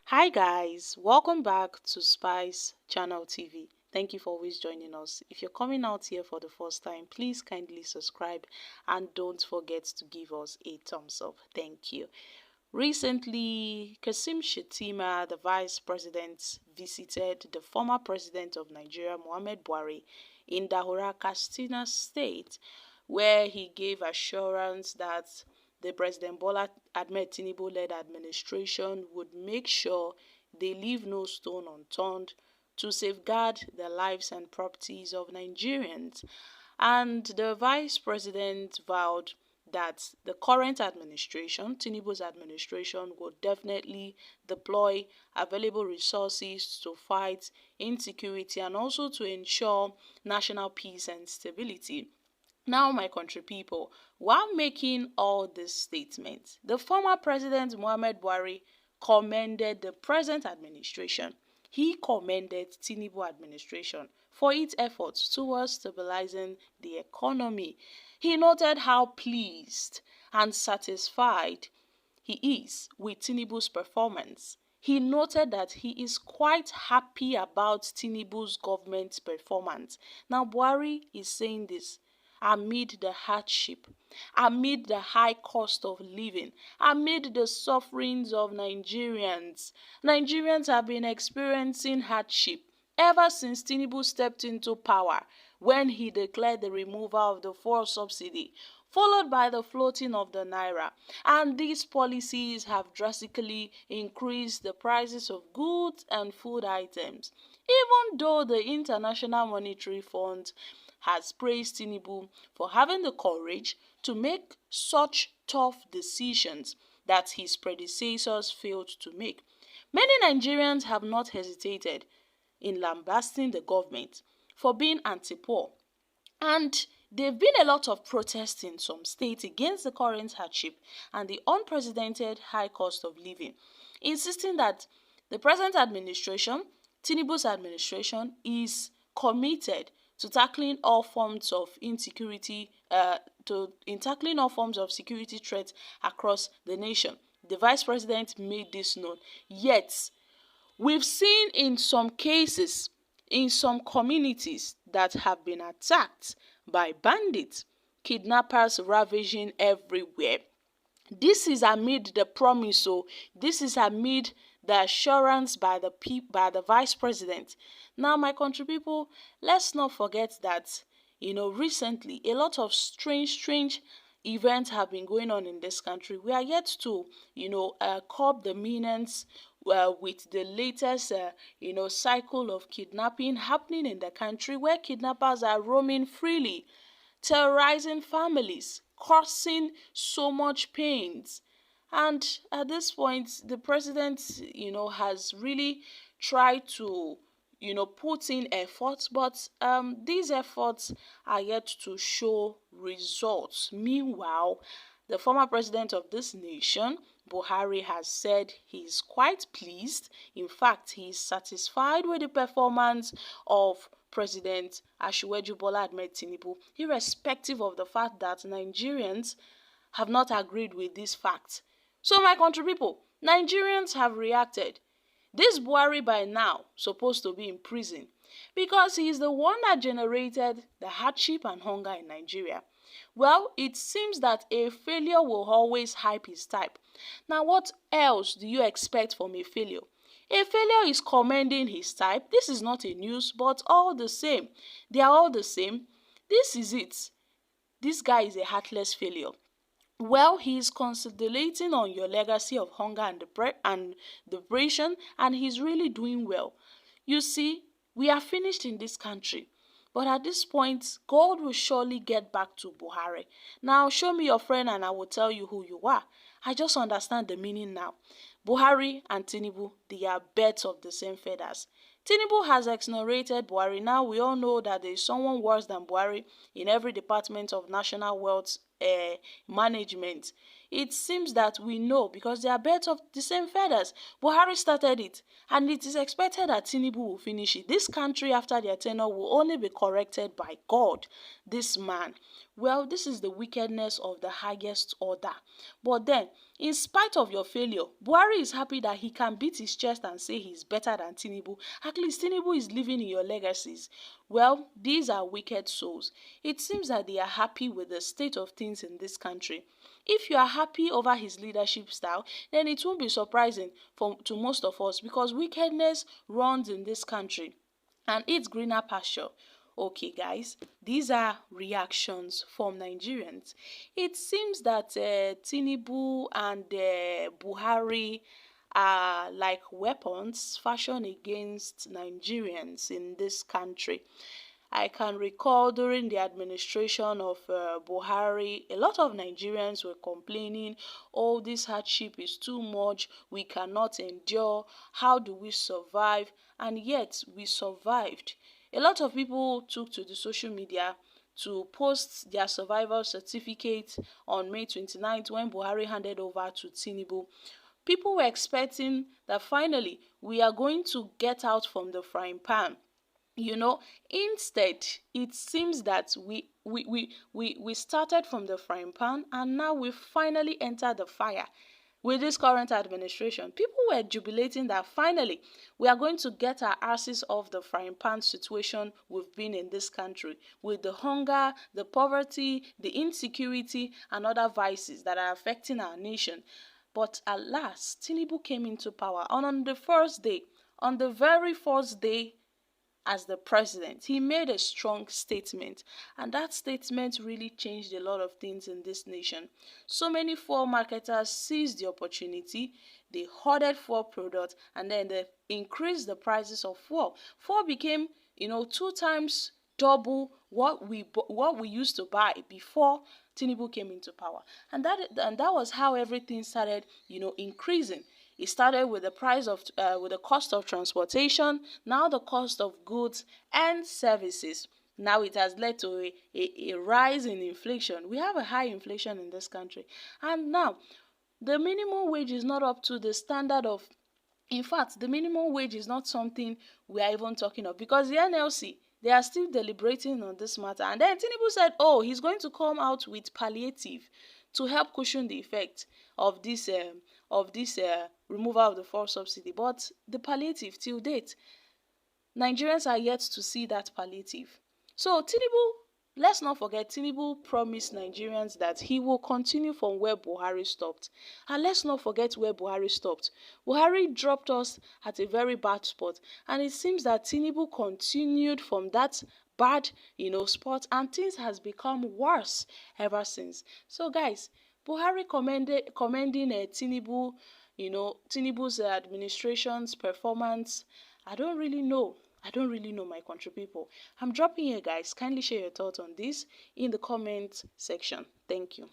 Hi guys, welcome back to Spice Channel TV. Thank you for always joining us. If you're coming out here for the first time, please kindly subscribe and don't forget to give us a thumbs up. Thank you. Recently, Kasim Shettima, the vice president, visited the former president of Nigeria, Muhammad Buhari, in Dahura, Katsina State, where he gave assurance that the President Bola Ahmed Tinubu-led administration would make sure they leave no stone unturned to safeguard the lives and properties of Nigerians. And the vice president vowed that the current administration, Tinubu's administration, would definitely deploy available resources to fight insecurity and also to ensure national peace and stability. Now, my country people, while making all these statements, the former president Muhammad Buhari commended the present administration. He commended Tinubu administration for its efforts towards stabilizing the economy. He noted how pleased and satisfied he is with Tinubu's performance. He noted that he is quite happy about Tinubu's government's performance. Now, Buhari is saying this amid the hardship, amid the high cost of living, amid the sufferings of Nigerians. Nigerians have been experiencing hardship ever since Tinubu stepped into power when he declared the removal of the fuel subsidy, followed by the floating of the naira. And these policies have drastically increased the prices of goods and food items. Even though the International Monetary Fund has praised Tinubu for having the courage to make such tough decisions that his predecessors failed to make. Many Nigerians have not hesitated in lambasting the government for being anti-poor, and there have been a lot of protests in some states against the current hardship and the unprecedented high cost of living, insisting that the present administration, Tinubu's administration, is committed to tackling all forms of insecurity, in tackling all forms of security threats across the nation. The vice president made this known. Yet, we've seen in some cases, in some communities that have been attacked by bandits, kidnappers ravaging everywhere. This is amid the promise, so this is amid the assurance by the vice president. Now, my country people, let's not forget that recently a lot of strange events have been going on in this country. We are yet to curb the menace with the latest cycle of kidnapping happening in the country, where kidnappers are roaming freely, terrorizing families, causing so much pains. And at this point, the president, has really tried to, put in efforts, but these efforts are yet to show results. Meanwhile, the former president of this nation, Buhari, has said he is quite pleased. In fact, he is satisfied with the performance of President Asiwaju Bola Ahmed Tinubu, irrespective of the fact that Nigerians have not agreed with this fact. So, my country people, Nigerians have reacted. This Buhari by now supposed to be in prison because he is the one that generated the hardship and hunger in Nigeria. Well, it seems that a failure will always hype his type. Now, what else do you expect from a failure? A failure is commending his type. This is not a news, but all the same, they are all the same. This is it. This guy is a heartless failure. Well, he is concentrating on your legacy of hunger and depression, and he's really doing well. You see, we are finished in this country. But at this point, God will surely get back to Buhari. Now, show me your friend and I will tell you who you are. I just understand the meaning now. Buhari and Tinubu, they are birds of the same feathers. Tinubu has exonerated Buhari. Now we all know that there is someone worse than Buhari in every department of national wealth management. It seems that we know because they are birds of the same feathers. Buhari started it, and it is expected that Tinubu will finish it. This country, after their tenure, will only be corrected by God. This man. Well, this is the wickedness of the highest order. But then, in spite of your failure, Buhari is happy that he can beat his chest and say he's better than Tinubu. At least Tinubu is living in your legacies. Well, these are wicked souls. It seems that they are happy with the state of things in this country. If you are happy over his leadership style, then it won't be surprising to most of us because wickedness runs in this country and it's greener pasture. Okay, guys, these are reactions from Nigerians. It seems that Tinubu and Buhari are like weapons fashioned against Nigerians in this country. I can recall during the administration of Buhari, a lot of Nigerians were complaining, oh, this hardship is too much, we cannot endure, how do we survive? And yet, we survived. A lot of people took to the social media to post their survival certificate on May 29th when Buhari handed over to Tinubu. People were expecting that finally we are going to get out from the frying pan. Instead, it seems that we started from the frying pan and now we finally entered the fire. With this current administration, people were jubilating that finally we are going to get our asses off the frying pan situation we've been in this country with the hunger, the poverty, the insecurity and other vices that are affecting our nation. But alas, Tinubu came into power and on the very first day as the president, he made a strong statement, and that statement really changed a lot of things in this nation. So many fuel marketers seized the opportunity, they hoarded fuel products, and then they increased the prices of fuel. Fuel became, 2 times double what we used to buy before Tinubu came into power, and that was how everything started, increasing. It started with the cost of transportation, now the cost of goods and services. Now it has led to a rise in inflation. We have a high inflation in this country. And now the minimum wage is not up to the standard of, in fact, the minimum wage is not something we are even talking of because the NLC, they are still deliberating on this matter. And then Tinubu said, oh, he's going to come out with palliative to help cushion the effect of this removal of the fuel subsidy. But the palliative till date, Nigerians are yet to see that palliative. So Tinubu, let's not forget, Tinubu promised Nigerians that he will continue from where Buhari stopped. And let's not forget where Buhari stopped. Buhari dropped us at a very bad spot. And it seems that Tinubu continued from that bad, spot, and things has become worse ever since. So guys, Buhari commending Tinubu, Tinubu's administration's performance. I don't really know. My country people. I'm dropping here, guys. Kindly share your thoughts on this in the comment section. Thank you.